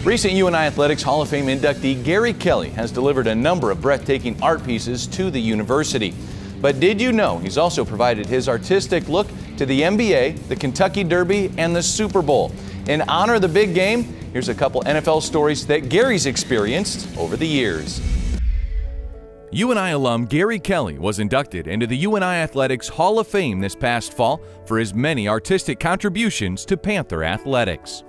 Recent UNI Athletics Hall of Fame inductee Gary Kelley has delivered a number of breathtaking art pieces to the university. But did you know he's also provided his artistic look to the NBA, the Kentucky Derby, and the Super Bowl? In honor of the big game, here's a couple NFL stories that Gary's experienced over the years. UNI alum Gary Kelley was inducted into the UNI Athletics Hall of Fame this past fall for his many artistic contributions to Panther athletics.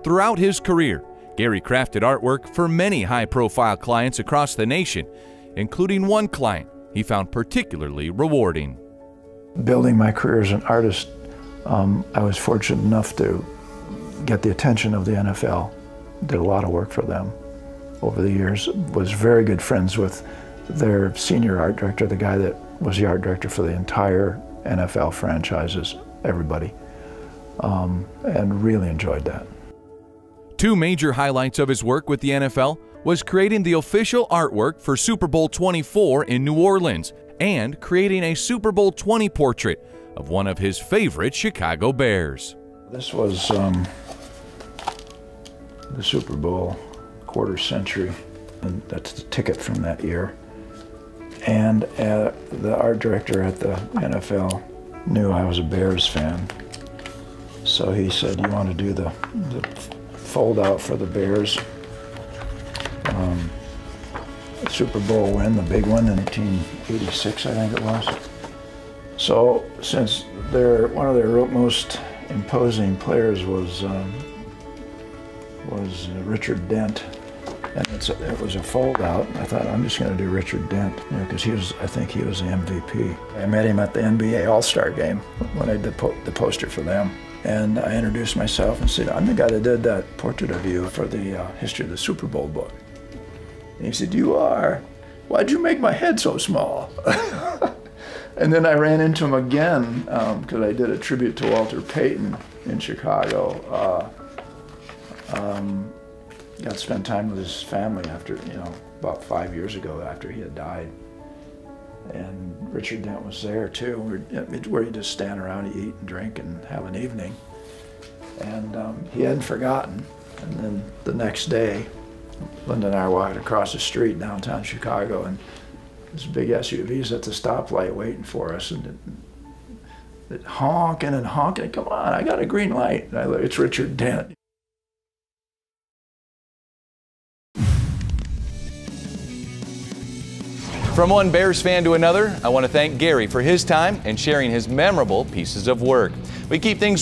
Throughout his career, Gary crafted artwork for many high-profile clients across the nation, including one client he found particularly rewarding. Building my career as an artist, I was fortunate enough to get the attention of the NFL. Did a lot of work for them over the years. Was very good friends with their senior art director, the guy that was the art director for the entire NFL franchises, everybody, and really enjoyed that. Two major highlights of his work with the NFL was creating the official artwork for Super Bowl 24 in New Orleans and creating a Super Bowl 20 portrait of one of his favorite Chicago Bears. This was the Super Bowl quarter century, and that's the ticket from that year. And the art director at the NFL knew I was a Bears fan, so he said, "You want to do the fold out for the Bears Super Bowl win, the big one in 1986, I think it was." So since one of their most imposing players was Richard Dent, and it was a fold out, I thought, I'm just going to do Richard Dent, because I think he was the MVP. I met him at the NBA All-Star game when I did the poster for them. And I introduced myself and said, "I'm the guy that did that portrait of you for the History of the Super Bowl book." And he said, "You are? Why'd you make my head so small?" And then I ran into him again because I did a tribute to Walter Payton in Chicago. Got to spend time with his family after, about 5 years ago after he had died. And Richard Dent was there too, where you just stand around, you eat and drink and have an evening. And he hadn't forgotten. And then the next day, Linda and I walked across the street downtown Chicago, and this big SUV's at the stoplight waiting for us, and it honking and honking. "Come on, I got a green light." And it's Richard Dent. From one Bears fan to another, I want to thank Gary for his time and sharing his memorable pieces of work. We keep things